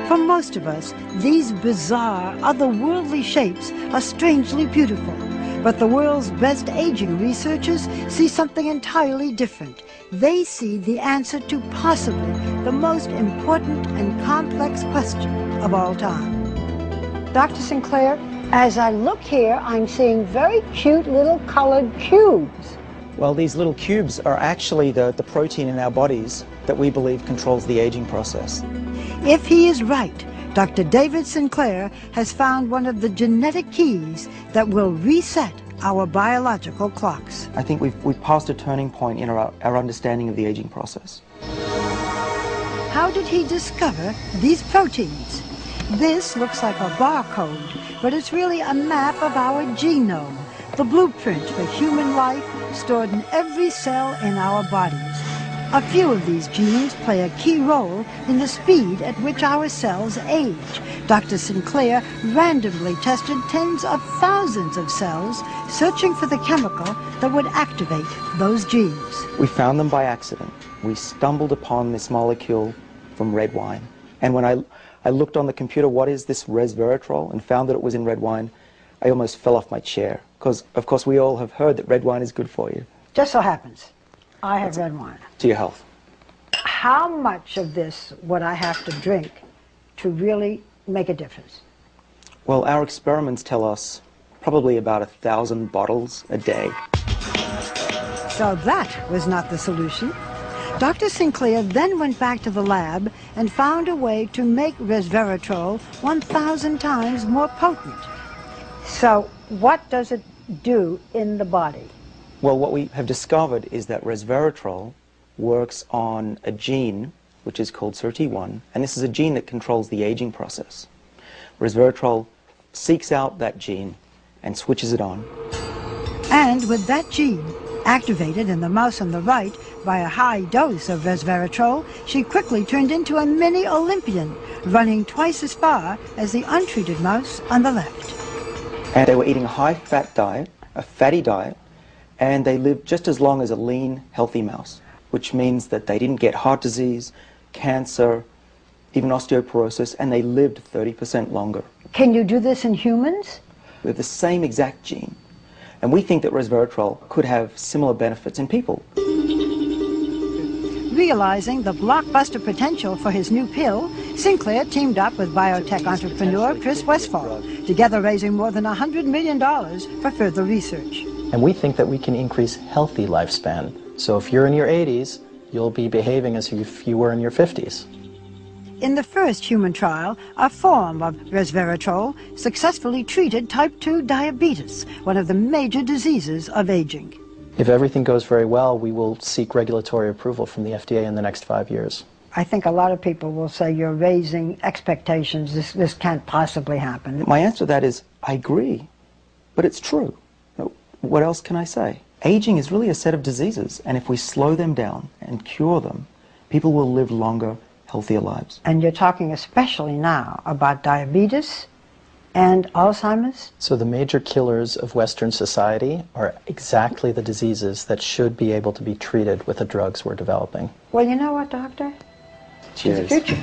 For most of us, these bizarre, otherworldly shapes are strangely beautiful. But the world's best aging researchers see something entirely different. They see the answer to possibly the most important and complex question of all time. Dr. Sinclair, as I look here, I'm seeing very cute little colored cubes. Well, these little cubes are actually the protein in our bodies that we believe controls the aging process. If he is right, Dr. David Sinclair has found one of the genetic keys that will reset our biological clocks. I think we've passed a turning point in our understanding of the aging process. How did he discover these proteins? This looks like a barcode, but it's really a map of our genome, the blueprint for human life stored in every cell in our bodies. A few of these genes play a key role in the speed at which our cells age. Dr. Sinclair randomly tested tens of thousands of cells, searching for the chemical that would activate those genes. We found them by accident. We stumbled upon this molecule from red wine. And when I looked on the computer, what is this resveratrol, and found that it was in red wine, I almost fell off my chair. Because, of course, we all have heard that red wine is good for you. Just so happens I have red wine. To your health. How much of this would I have to drink to really make a difference? Well, our experiments tell us probably about 1,000 bottles a day. So that was not the solution. Dr. Sinclair then went back to the lab and found a way to make resveratrol 1,000 times more potent. So what does it do in the body? Well, what we have discovered is that resveratrol works on a gene which is called SIRT1, and this is a gene that controls the aging process. Resveratrol seeks out that gene and switches it on. And with that gene activated in the mouse on the right by a high dose of resveratrol, she quickly turned into a mini Olympian, running twice as far as the untreated mouse on the left. And they were eating a high-fat diet, a fatty diet, and they lived just as long as a lean, healthy mouse, which means that they didn't get heart disease, cancer, even osteoporosis, and they lived 30% longer. Can you do this in humans? We have the same exact gene, and we think that resveratrol could have similar benefits in people. Realizing the blockbuster potential for his new pill, Sinclair teamed up with biotech entrepreneur Chris Westphal, together raising more than $100 million for further research. And we think that we can increase healthy lifespan. So if you're in your 80s, you'll be behaving as if you were in your 50s. In the first human trial, a form of resveratrol successfully treated type 2 diabetes, one of the major diseases of aging. If everything goes very well, we will seek regulatory approval from the FDA in the next 5 years. I think a lot of people will say you're raising expectations. This can't possibly happen. My answer to that is, I agree, but it's true. What else can I say? Aging is really a set of diseases, and if we slow them down and cure them, people will live longer, healthier lives. And you're talking especially now about diabetes and Alzheimer's? So the major killers of Western society are exactly the diseases that should be able to be treated with the drugs we're developing. Well, you know what, Doctor? Cheers. It's the future.